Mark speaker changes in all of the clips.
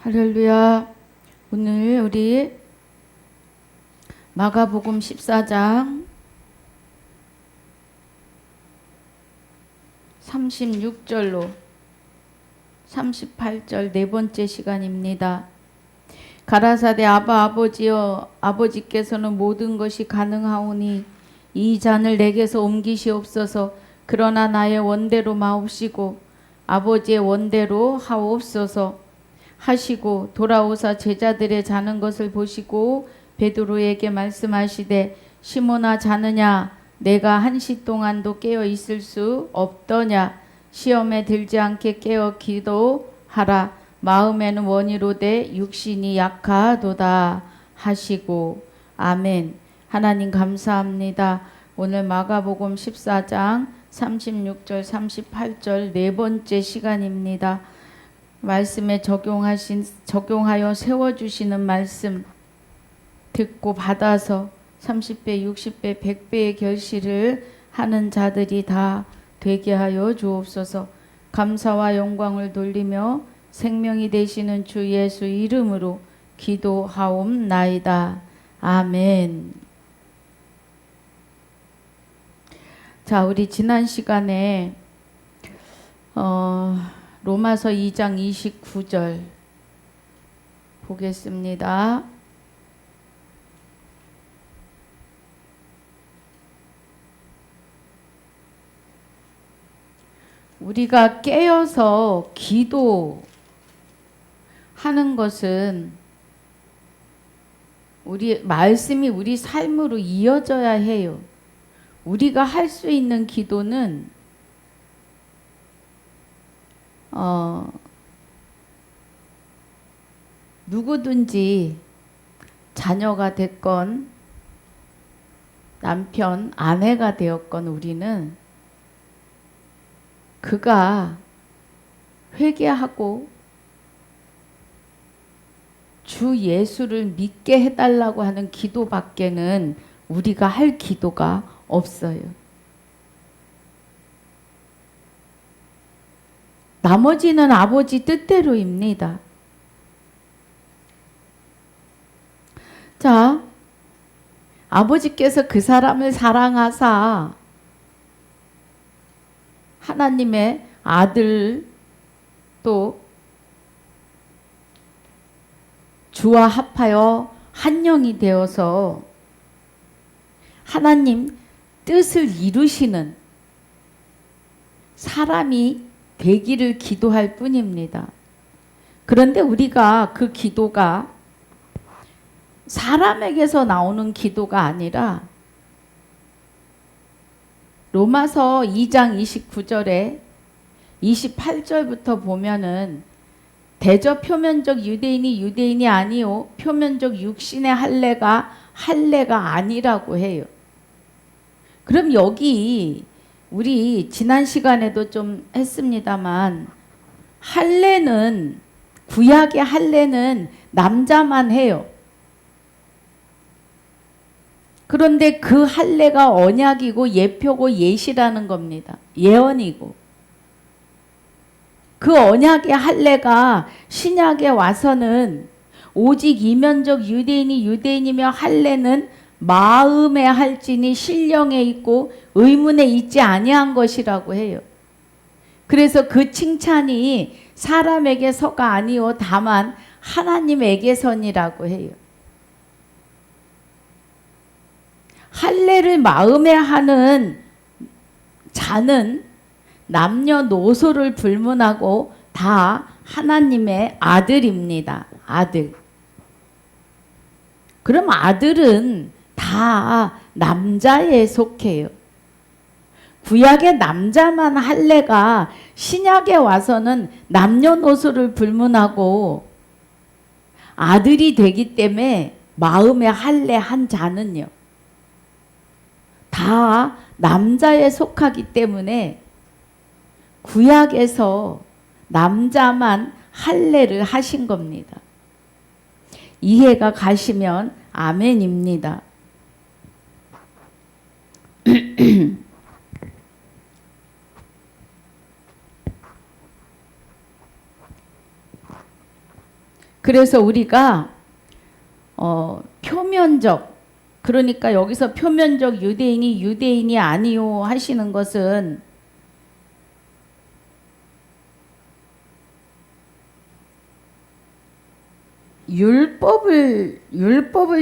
Speaker 1: 할렐루야. 오늘 우리 마가복음 14장 36절로 38절 네 번째 시간입니다. 가라사대 아버지여, 아버지께서는 모든 것이 가능하오니 이 잔을 내게서 옮기시옵소서. 그러나 나의 원대로 마옵시고 아버지의 원대로 하옵소서 하시고 돌아오사 제자들의 자는 것을 보시고 베드로에게 말씀하시되 시몬아, 자느냐? 내가 한시 동안도 깨어 있을 수 없더냐? 시험에 들지 않게 깨어 기도하라. 마음에는 원이로되 육신이 약하도다 하시고. 아멘. 하나님 감사합니다. 오늘 마가복음 14장 36절 38절 네 번째 시간입니다. 말씀에 적용하여 세워주시는 말씀 듣고 받아서 30배, 60배, 100배의 결실을 하는 자들이 다 되게 하여 주옵소서. 감사와 영광을 돌리며 생명이 되시는 주 예수 이름으로 기도하옵나이다. 아멘. 자, 우리 지난 시간에 로마서 2장 29절 보겠습니다. 우리가 깨어서 기도하는 것은 우리 말씀이 우리 삶으로 이어져야 해요. 우리가 할 수 있는 기도는 누구든지 자녀가 됐건 남편, 아내가 되었건 우리는 그가 회개하고 주 예수를 믿게 해달라고 하는 기도밖에는 우리가 할 기도가 없어요. 나머지는 아버지 뜻대로입니다. 자, 아버지께서 그 사람을 사랑하사 하나님의 아들 또 주와 합하여 한 영이 되어서 하나님 뜻을 이루시는 사람이 되기를 기도할 뿐입니다. 그런데 우리가 그 기도가 사람에게서 나오는 기도가 아니라 로마서 2장 29절에 28절부터 보면은 대저 표면적 유대인이 아니요 표면적 육신의 할례가 아니라고 해요. 그럼 여기 우리 지난 시간에도 좀 했습니다만 할례는 구약의 할례는 남자만 해요. 그런데 그 할례가 언약이고 예표고 예시라는 겁니다. 예언이고. 그 언약의 할례가 신약에 와서는 오직 이면적 유대인이며 할례는 마음에 할지니 신령에 있고 의문에 있지 아니한 것이라고 해요. 그래서 그 칭찬이 사람에게서가 아니요 다만 하나님에게선이라고 해요. 할례를 마음에 하는 자는 남녀노소를 불문하고 다 하나님의 아들입니다. 아들. 그럼 아들은 다 남자에 속해요. 구약의 남자만 할례가 신약에 와서는 남녀노소를 불문하고 아들이 되기 때문에 마음의 할례 한 자는요. 다 남자에 속하기 때문에 구약에서 남자만 할례를 하신 겁니다. 이해가 가시면 아멘입니다. 그래서 우리가 표면적, 그러니까 여기서 표면적 유대인이 유대인이 아니요 하시는 것은 율법을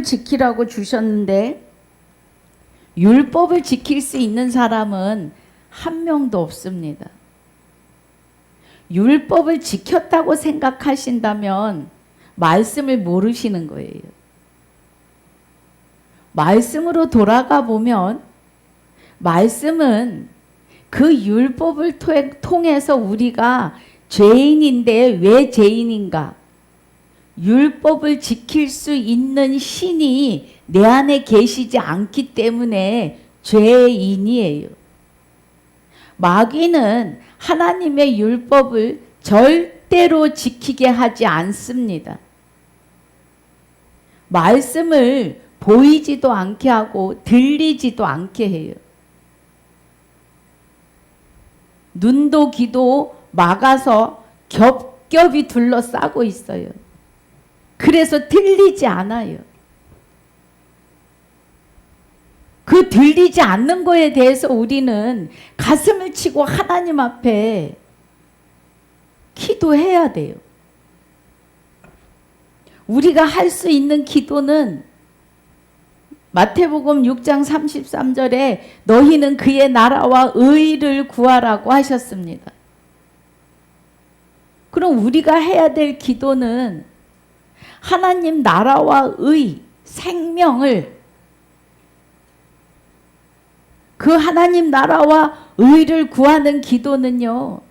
Speaker 1: 지키라고 주셨는데 율법을 지킬 수 있는 사람은 한 명도 없습니다. 율법을 지켰다고 생각하신다면 말씀을 모르시는 거예요. 말씀으로 돌아가 보면 말씀은 그 율법을 통해서 우리가 죄인인데 왜 죄인인가? 율법을 지킬 수 있는 신이 내 안에 계시지 않기 때문에 죄인이에요. 마귀는 하나님의 율법을 절대로 지키게 하지 않습니다. 말씀을 보이지도 않게 하고 들리지도 않게 해요. 눈도 귀도 막아서 겹겹이 둘러싸고 있어요. 그래서 들리지 않아요. 그 들리지 않는 거에 대해서 우리는 가슴을 치고 하나님 앞에 기도해야 돼요. 우리가 할 수 있는 기도는 마태복음 6장 33절에 너희는 그의 나라와 의를 구하라고 하셨습니다. 그럼 우리가 해야 될 기도는 하나님 나라와 의, 생명을, 그 하나님 나라와 의를 구하는 기도는요,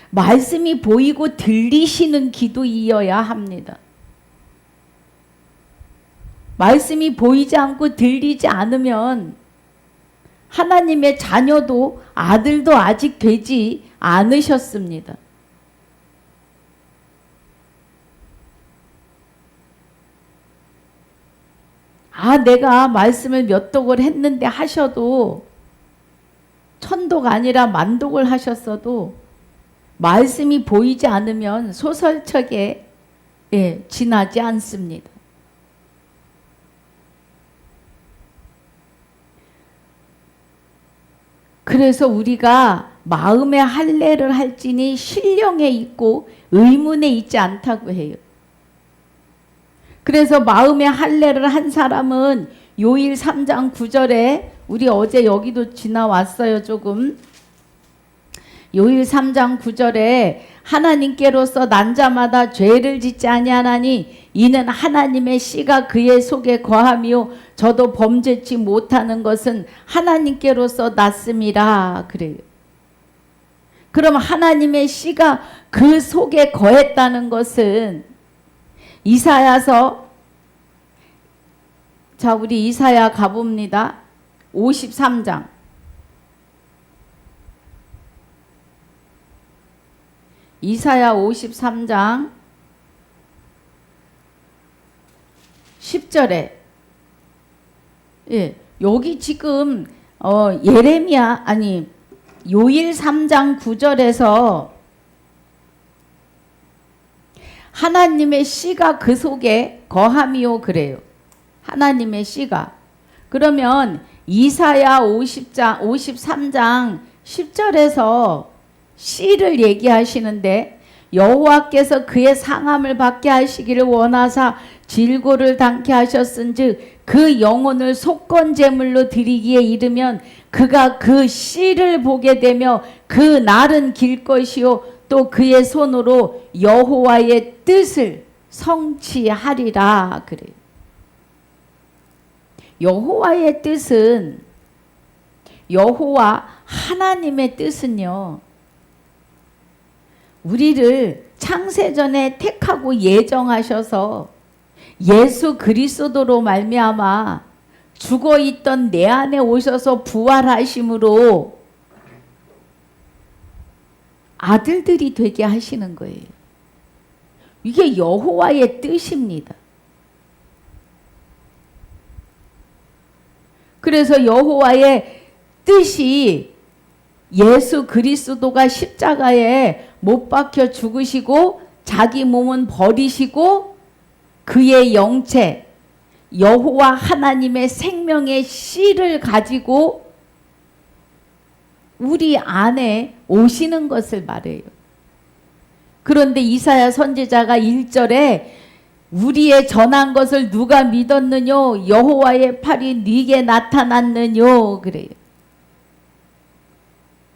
Speaker 1: 말씀이 보이고 들리시는 기도이어야 합니다. 말씀이 보이지 않고 들리지 않으면 하나님의 자녀도 아들도 아직 되지 않으셨습니다. 내가 말씀을 몇 독을 했는데 하셔도, 천독 아니라 만독을 하셨어도 말씀이 보이지 않으면 소설책에 지나지 않습니다. 그래서 우리가 마음의 할례를 할지니 신령에 있고 의문에 있지 않다고 해요. 그래서 마음의 할례를 한 사람은 요일 3장 9절에 우리 어제 여기도 지나왔어요. 조금. 요일 3장 9절에 하나님께로서 난 자마다 죄를 짓지 아니하나니 이는 하나님의 씨가 그의 속에 거함이요 저도 범죄치 못하는 것은 하나님께로서 났음이라 그래요. 그럼 하나님의 씨가 그 속에 거했다는 것은 이사야서, 자 우리 이사야 가봅니다. 53장. 이사야 53장 10절에 여기 지금 예레미야 아니 요일 3장 9절에서 하나님의 씨가 그 속에 거함이요 그래요. 하나님의 씨가. 그러면 이사야 53장 10절에서 씨를 얘기하시는데 여호와께서 그의 상함을 받게 하시기를 원하사 질고를 당케 하셨은즉 그 영혼을 속건 제물로 드리기에 이르면 그가 그 씨를 보게 되며 그 날은 길 것이요 또 그의 손으로 여호와의 뜻을 성취하리라 그래요. 여호와의 뜻은, 여호와 하나님의 뜻은요, 우리를 창세전에 택하고 예정하셔서 예수 그리스도로 말미암아 죽어있던 내 안에 오셔서 부활하심으로 아들들이 되게 하시는 거예요. 이게 여호와의 뜻입니다. 그래서 여호와의 뜻이 예수 그리스도가 십자가에 못 박혀 죽으시고 자기 몸은 버리시고 그의 영체 여호와 하나님의 생명의 씨를 가지고 우리 안에 오시는 것을 말해요. 그런데 이사야 선지자가 1절에 우리의 전한 것을 누가 믿었느뇨? 여호와의 팔이 네게 나타났느뇨? 그래요.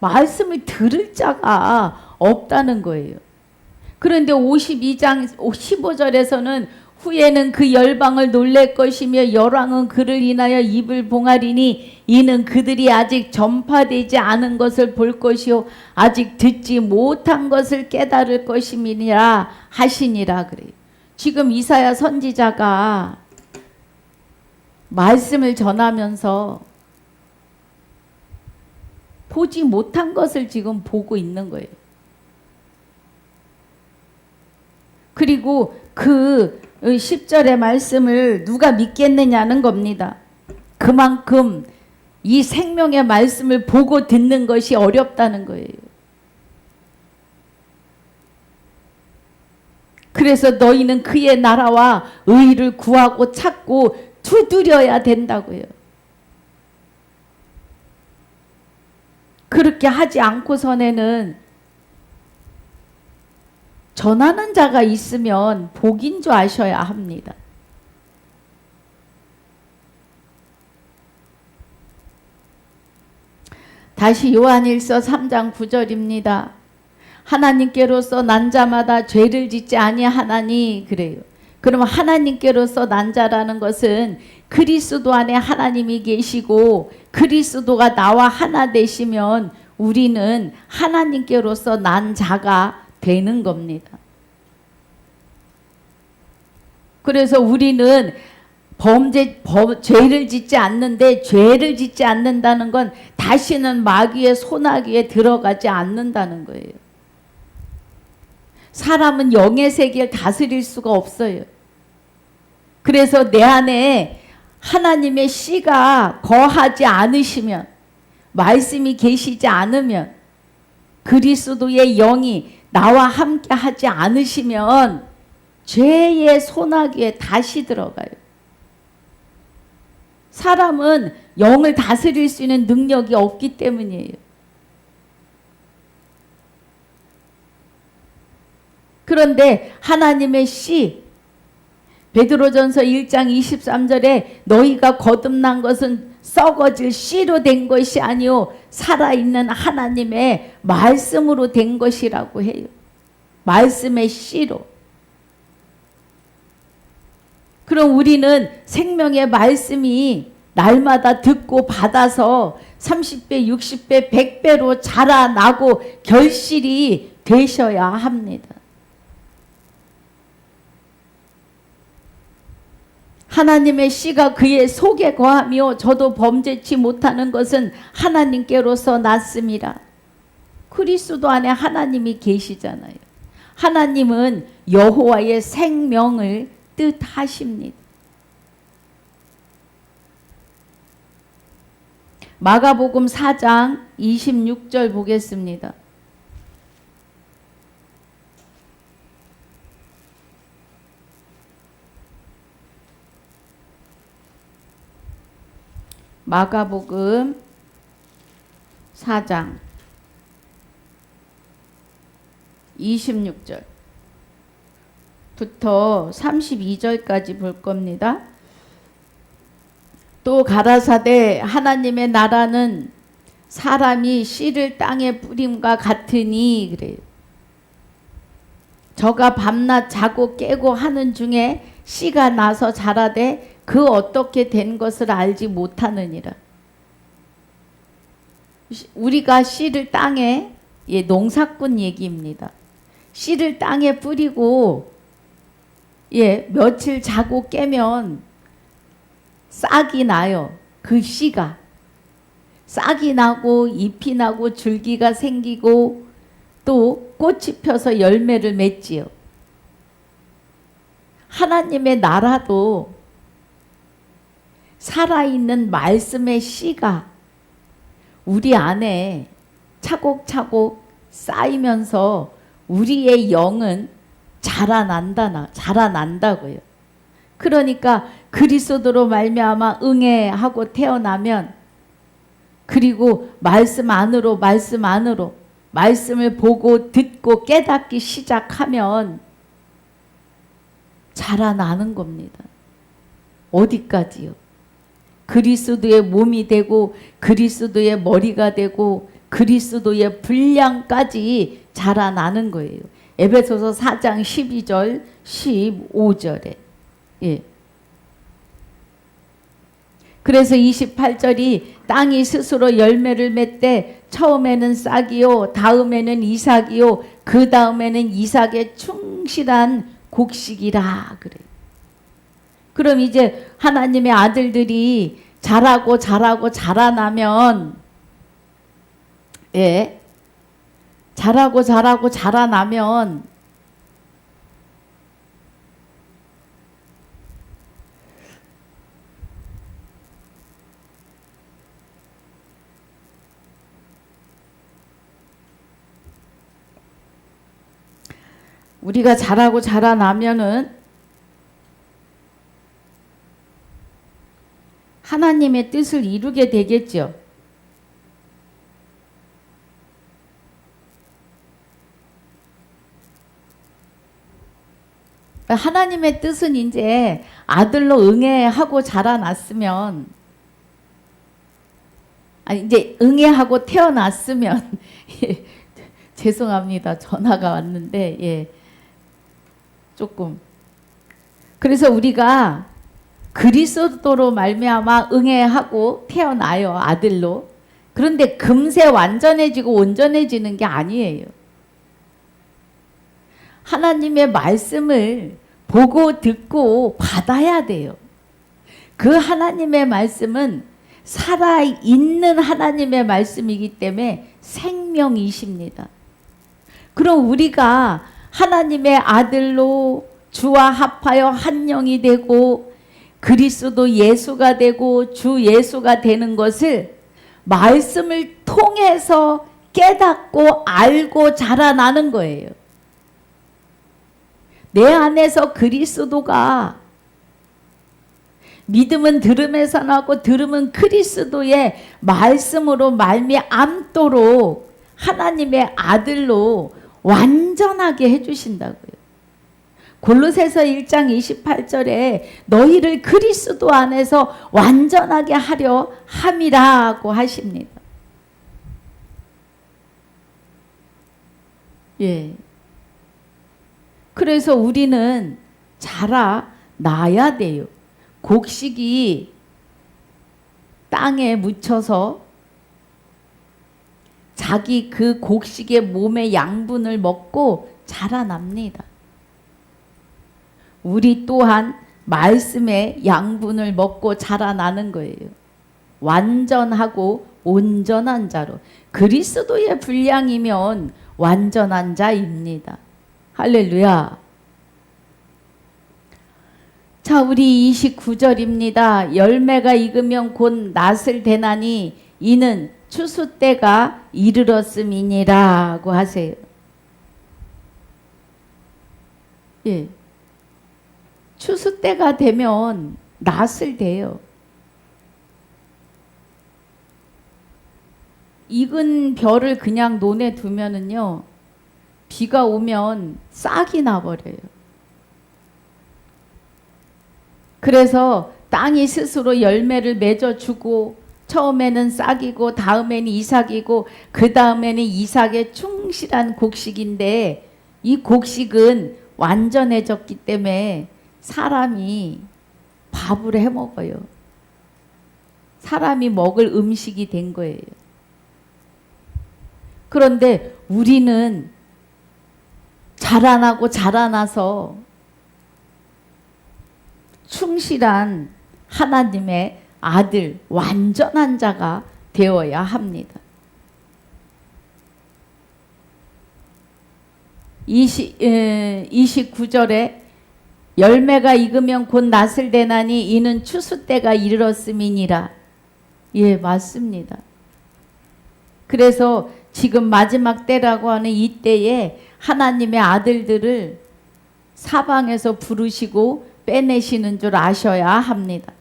Speaker 1: 말씀을 들을 자가 없다는 거예요. 그런데 52장 15절에서는 후에는 그 열방을 놀랄 것이며 열왕은 그를 인하여 입을 봉하리니 이는 그들이 아직 전파되지 않은 것을 볼 것이요 아직 듣지 못한 것을 깨달을 것임이니라 하시니라 그래요. 지금 이사야 선지자가 말씀을 전하면서 보지 못한 것을 지금 보고 있는 거예요. 그리고 그 10절의 말씀을 누가 믿겠느냐는 겁니다. 그만큼 이 생명의 말씀을 보고 듣는 것이 어렵다는 거예요. 그래서 너희는 그의 나라와 의를 구하고 찾고 두드려야 된다고요. 그렇게 하지 않고서는 전하는 자가 있으면 복인 줄 아셔야 합니다. 다시 요한일서 3장 9절입니다. 하나님께로서 난 자마다 죄를 짓지 아니하나니 그래요. 그러면 하나님께로서 난 자라는 것은 그리스도 안에 하나님이 계시고 그리스도가 나와 하나 되시면 우리는 하나님께로서 난 자가 되는 겁니다. 그래서 우리는 죄를 짓지 않는데 죄를 짓지 않는다는 건 다시는 마귀의 소나기에 들어가지 않는다는 거예요. 사람은 영의 세계를 다스릴 수가 없어요. 그래서 내 안에 하나님의 씨가 거하지 않으시면, 말씀이 계시지 않으면, 그리스도의 영이 나와 함께 하지 않으시면 죄의 소나기에 다시 들어가요. 사람은 영을 다스릴 수 있는 능력이 없기 때문이에요. 그런데 하나님의 씨, 베드로전서 1장 23절에 너희가 거듭난 것은 썩어질 씨로 된 것이 아니요 살아있는 하나님의 말씀으로 된 것이라고 해요. 말씀의 씨로. 그럼 우리는 생명의 말씀이 날마다 듣고 받아서 30배, 60배, 100배로 자라나고 결실이 되셔야 합니다. 하나님의 씨가 그의 속에 거하며 저도 범죄치 못하는 것은 하나님께로서 났습니다. 그리스도 안에 하나님이 계시잖아요. 하나님은 여호와의 생명을 뜻하십니다. 마가복음 4장 26절 보겠습니다. 마가복음 4장 26절부터 32절까지 볼 겁니다. 또 가라사대 하나님의 나라는 사람이 씨를 땅에 뿌림과 같으니 그래요. 저가 밤낮 자고 깨고 하는 중에 씨가 나서 자라되 그 어떻게 된 것을 알지 못하느니라. 우리가 씨를 땅에, 농사꾼 얘기입니다. 씨를 땅에 뿌리고 며칠 자고 깨면 싹이 나요. 그 씨가 싹이 나고 잎이 나고 줄기가 생기고 또 꽃이 펴서 열매를 맺지요. 하나님의 나라도 살아있는 말씀의 씨가 우리 안에 차곡차곡 쌓이면서 우리의 영은 자라난다고요. 그러니까 그리스도로 말미암아 응애하고 태어나면, 그리고 말씀 안으로 말씀을 보고 듣고 깨닫기 시작하면 자라나는 겁니다. 어디까지요? 그리스도의 몸이 되고 그리스도의 머리가 되고 그리스도의 분량까지 자라나는 거예요. 에베소서 4장 12절 15절에. 예. 그래서 28절이 땅이 스스로 열매를 맺되 처음에는 싹이요 다음에는 이삭이요 그 다음에는 이삭의 충실한 곡식이라 그래요. 그럼 이제 하나님의 아들들이 자라고 자라나면, 예, 자라고 자라나면 우리가 자라고 자라나면은 하나님의 뜻을 이루게 되겠죠. 하나님의 뜻은 이제 아들로 응애하고 자라났으면, 아니 이제 응애하고 태어났으면 죄송합니다. 전화가 왔는데, 예, 조금. 그래서 우리가 그리스도로 말미암아 응애하고 태어나요, 아들로. 그런데 금세 완전해지고 온전해지는 게 아니에요. 하나님의 말씀을 보고 듣고 받아야 돼요. 그 하나님의 말씀은 살아있는 하나님의 말씀이기 때문에 생명이십니다. 그럼 우리가 하나님의 아들로 주와 합하여 한 영이 되고 그리스도 예수가 되고 주 예수가 되는 것을 말씀을 통해서 깨닫고 알고 자라나는 거예요. 내 안에서 그리스도가, 믿음은 들음에서 나고 들음은 그리스도의 말씀으로 말미암도록 하나님의 아들로 완전하게 해주신다고요. 골로새서 1장 28절에 너희를 그리스도 안에서 완전하게 하려 함이라고 하십니다. 예. 그래서 우리는 자라나야 돼요. 곡식이 땅에 묻혀서 자기 그 곡식의 몸의 양분을 먹고 자라납니다. 우리 또한 말씀의 양분을 먹고 자라나는 거예요. 완전하고 온전한 자로. 그리스도의 분량이면 완전한 자입니다. 할렐루야. 자, 우리 29절입니다. 열매가 익으면 곧 낫을 대나니 이는 추수 때가 이르렀음이니라고 하세요. 예. 추수 때가 되면 낫을 대요. 익은 벼를 그냥 논에 두면은요, 비가 오면 싹이 나버려요. 그래서 땅이 스스로 열매를 맺어주고 처음에는 싹이고 다음에는 이삭이고 그 다음에는 이삭의 충실한 곡식인데, 이 곡식은 완전해졌기 때문에 사람이 밥을 해 먹어요. 사람이 먹을 음식이 된 거예요. 그런데 우리는 자라나고 자라나서 충실한 하나님의 아들, 완전한 자가 되어야 합니다. 29절에 열매가 익으면 곧 낫을 대나니 이는 추수 때가 이르렀음이니라. 예, 맞습니다. 그래서 지금 마지막 때라고 하는 이 때에 하나님의 아들들을 사방에서 부르시고 빼내시는 줄 아셔야 합니다.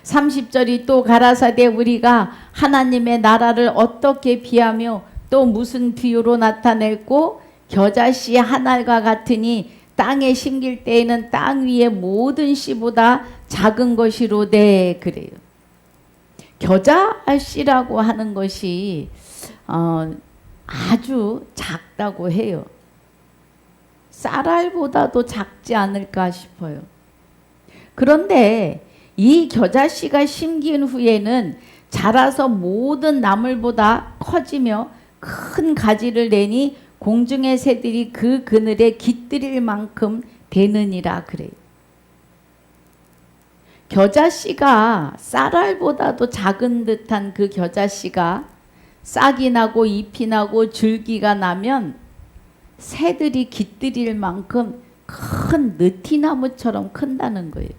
Speaker 1: 30절이 또 가라사대 우리가 하나님의 나라를 어떻게 비하며 또 무슨 비유로 나타낼고 겨자씨 한 알과 같으니 땅에 심길 때에는 땅 위의 모든 씨보다 작은 것이로되 그래요. 겨자씨라고 하는 것이 아주 작다고 해요. 쌀알보다도 작지 않을까 싶어요. 그런데 이 겨자씨가 심긴 후에는 자라서 모든 나물보다 커지며 큰 가지를 내니 공중의 새들이 그 그늘에 깃들일 만큼 되느니라 그래요. 겨자씨가 쌀알보다도 작은 듯한 그 겨자씨가 싹이 나고 잎이 나고 줄기가 나면 새들이 깃들일 만큼 큰 느티나무처럼 큰다는 거예요.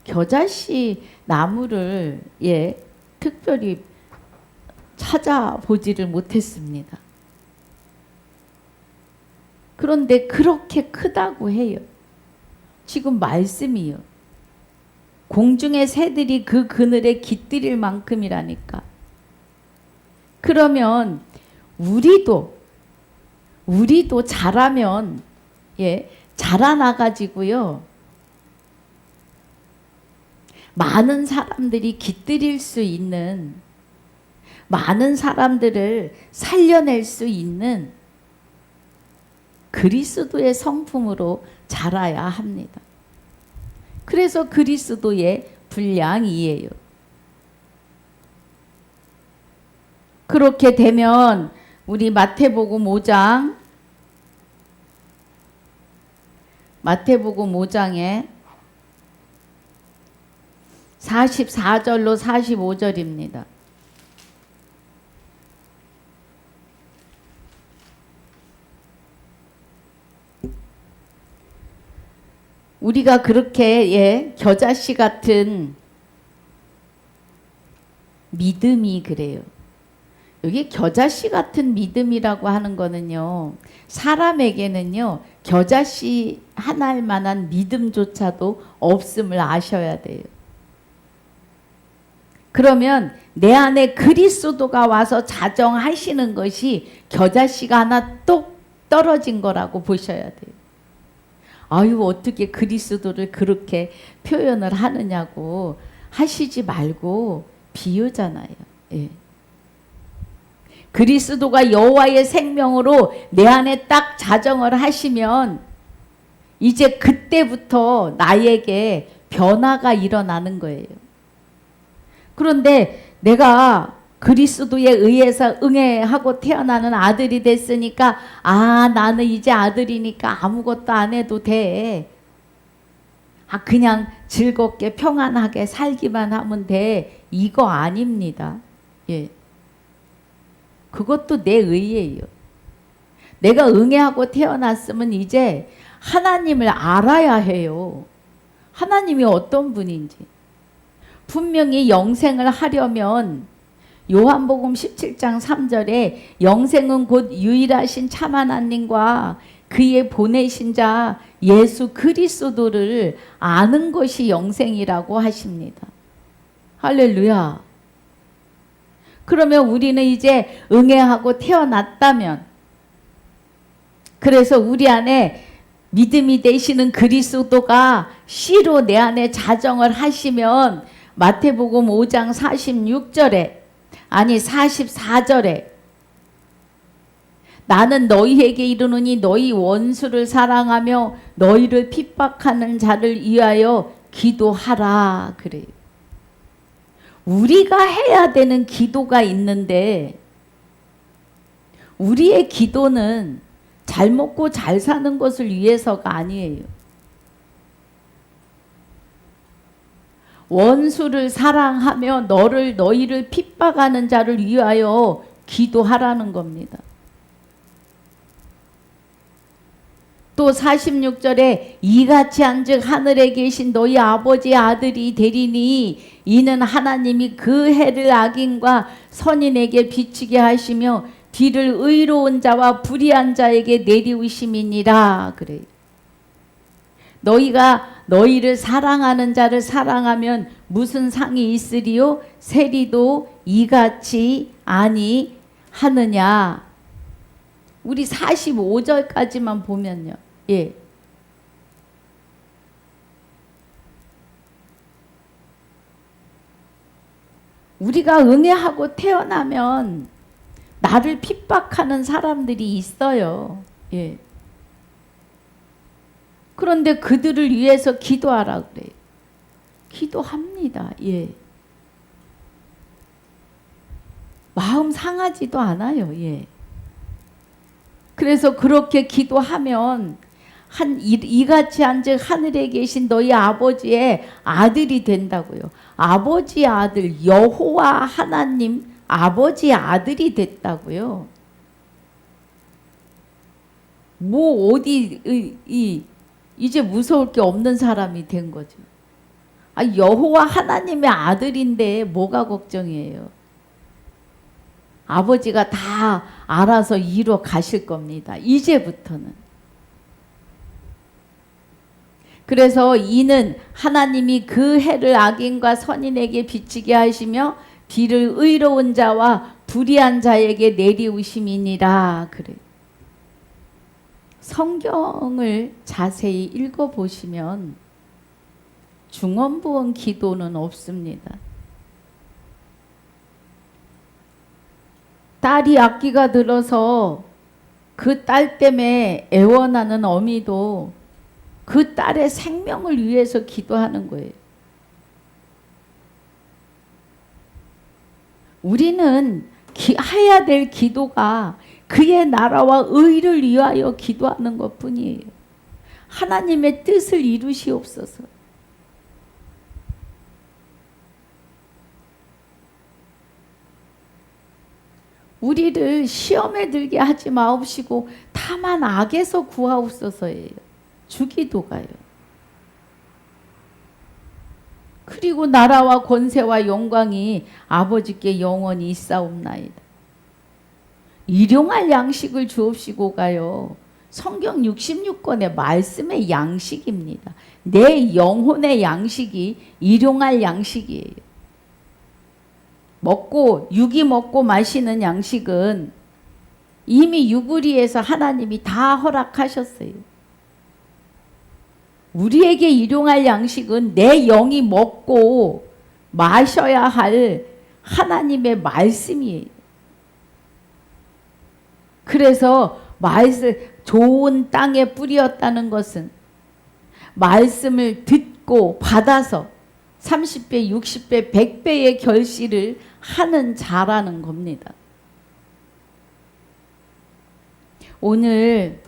Speaker 1: 겨자씨 나무를 특별히 찾아보지를 못했습니다. 그런데 그렇게 크다고 해요. 지금 말씀이요. 공중의 새들이 그 그늘에 깃들일 만큼이라니까. 그러면 우리도 자라면 자라나가지고요. 많은 사람들이 깃들일 수 있는, 많은 사람들을 살려낼 수 있는 그리스도의 성품으로 자라야 합니다. 그래서 그리스도의 분량이에요. 그렇게 되면 우리 마태복음 5장에 44절로 45절입니다. 우리가 그렇게 겨자씨 같은 믿음이 그래요. 여기 겨자씨 같은 믿음이라고 하는 거는요, 사람에게는요 겨자씨 한 알만한 믿음조차도 없음을 아셔야 돼요. 그러면 내 안에 그리스도가 와서 자정하시는 것이 겨자씨가 하나 똑 떨어진 거라고 보셔야 돼요. 아유, 어떻게 그리스도를 그렇게 표현을 하느냐고 하시지 말고 비유잖아요. 예. 그리스도가 여호와의 생명으로 내 안에 딱 자정을 하시면 이제 그때부터 나에게 변화가 일어나는 거예요. 그런데 내가 그리스도에 의해서 응애하고 태어나는 아들이 됐으니까 나는 이제 아들이니까 아무것도 안 해도 돼. 그냥 즐겁게 평안하게 살기만 하면 돼. 이거 아닙니다. 예. 그것도 내 의예요. 내가 응애하고 태어났으면 이제 하나님을 알아야 해요. 하나님이 어떤 분인지. 분명히 영생을 하려면 요한복음 17장 3절에 영생은 곧 유일하신 참 하나님과 그의 보내신 자 예수 그리스도를 아는 것이 영생이라고 하십니다. 할렐루야. 그러면 우리는 이제 응애하고 태어났다면, 그래서 우리 안에 믿음이 되시는 그리스도가 씨로 내 안에 자정을 하시면 마태복음 5장 46절에 아니 44절에 나는 너희에게 이르노니 너희 원수를 사랑하며 너희를 핍박하는 자를 위하여 기도하라 그래요. 우리가 해야 되는 기도가 있는데 우리의 기도는 잘 먹고 잘 사는 것을 위해서가 아니에요. 원수를 사랑하며 너희를 핍박하는 자를 위하여 기도하라는 겁니다. 또 46절에 이같이 한즉 하늘에 계신 너희 아버지의 아들이 되리니 이는 하나님이 그 해를 악인과 선인에게 비치게 하시며 비를 의로운 자와 불의한 자에게 내리우심이니라 그래요. 너희가 너희를 사랑하는 자를 사랑하면 무슨 상이 있으리요? 세리도 이같이 아니하느냐. 우리 45절까지만 보면요. 예. 우리가 은혜하고 태어나면 나를 핍박하는 사람들이 있어요. 예. 그런데 그들을 위해서 기도하라 그래요. 기도합니다. 예. 마음 상하지도 않아요. 예. 그래서 그렇게 기도하면 이같이 한즉 하늘에 계신 너희 아버지의 아들이 된다고요. 아버지 아들, 여호와 하나님 아버지 아들이 됐다고요. 뭐 어디 이제 무서울 게 없는 사람이 된 거죠. 여호와 하나님의 아들인데 뭐가 걱정이에요. 아버지가 다 알아서 이뤄 가실 겁니다. 이제부터는. 그래서 이는 하나님이 그 해를 악인과 선인에게 비치게 하시며 비를 의로운 자와 불의한 자에게 내리우심이니라. 그래. 성경을 자세히 읽어보시면 중언부언 기도는 없습니다. 딸이 악기가 들어서 그 딸 때문에 애원하는 어미도 그 딸의 생명을 위해서 기도하는 거예요. 우리는 해야 될 기도가 그의 나라와 의를 위하여 기도하는 것뿐이에요. 하나님의 뜻을 이루시옵소서. 우리를 시험에 들게 하지 마옵시고 다만 악에서 구하옵소서예요. 주기도가요. 그리고 나라와 권세와 영광이 아버지께 영원히 있사옵나이다. 일용할 양식을 주옵시고 가요. 성경 66권의 말씀의 양식입니다. 내 영혼의 양식이 일용할 양식이에요. 육이 먹고 마시는 양식은 이미 유구리에서 하나님이 다 허락하셨어요. 우리에게 일용할 양식은 내 영이 먹고 마셔야 할 하나님의 말씀이에요. 그래서 좋은 땅에 뿌렸다는 것은 말씀을 듣고 받아서 30배, 60배, 100배의 결실을 하는 자라는 겁니다. 오늘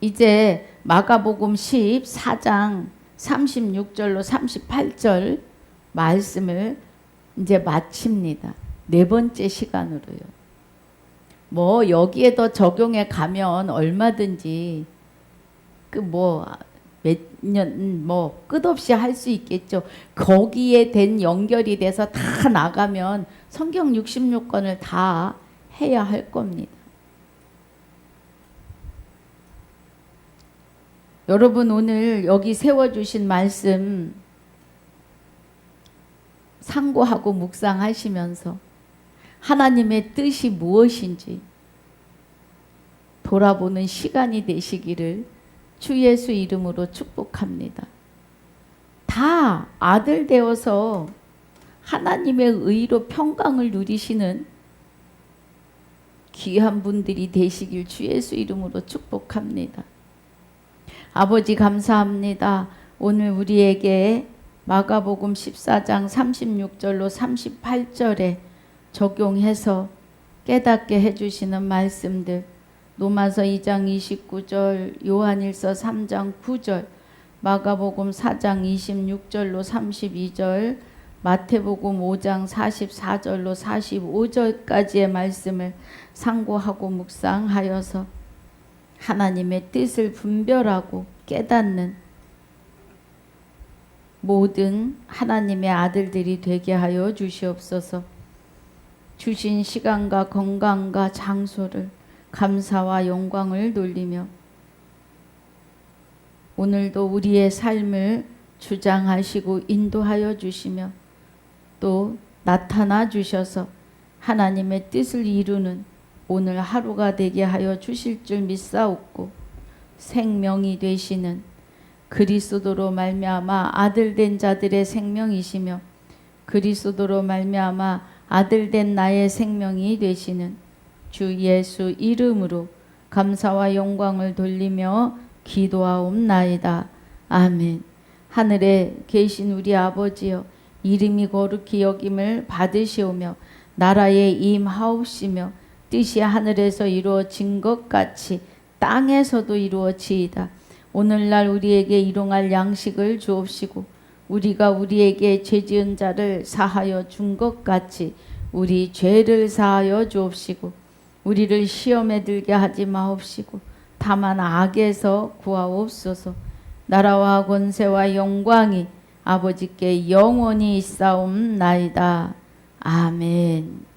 Speaker 1: 이제 마가복음 14장 36절로 38절 말씀을 이제 마칩니다. 네 번째 시간으로요. 뭐 여기에 더 적용해 가면 얼마든지 몇 년 끝없이 할 수 있겠죠. 거기에 된 연결이 돼서 다 나가면 성경 66권을 다 해야 할 겁니다. 여러분 오늘 여기 세워주신 말씀 상고하고 묵상하시면서 하나님의 뜻이 무엇인지 돌아보는 시간이 되시기를 주 예수 이름으로 축복합니다. 다 아들 되어서 하나님의 의로 평강을 누리시는 귀한 분들이 되시길 주 예수 이름으로 축복합니다. 아버지 감사합니다. 오늘 우리에게 마가복음 14장 36절로 38절에 적용해서 깨닫게 해주시는 말씀들, 로마서 2장 29절, 요한일서 3장 9절, 마가복음 4장 26절로 32절, 마태복음 5장 44절로 45절까지의 말씀을 상고하고 묵상하여서 하나님의 뜻을 분별하고 깨닫는 모든 하나님의 아들들이 되게 하여 주시옵소서. 주신 시간과 건강과 장소를 감사와 영광을 돌리며 오늘도 우리의 삶을 주장하시고 인도하여 주시며 또 나타나 주셔서 하나님의 뜻을 이루는 오늘 하루가 되게 하여 주실 줄 믿사옵고 생명이 되시는 그리스도로 말미암아 아들된 자들의 생명이시며 그리스도로 말미암아 아들된 나의 생명이 되시는 주 예수 이름으로 감사와 영광을 돌리며 기도하옵나이다. 아멘. 하늘에 계신 우리 아버지여, 이름이 거룩히 여김을 받으시오며 나라에 임하옵시며 뜻이 하늘에서 이루어진 것 같이 땅에서도 이루어지이다. 오늘날 우리에게 일용할 양식을 주옵시고 우리가 우리에게 죄지은 자를 사하여 준 것 같이 우리 죄를 사하여 주옵시고 우리를 시험에 들게 하지 마옵시고 다만 악에서 구하옵소서. 나라와 권세와 영광이 아버지께 영원히 있사옵나이다. 아멘.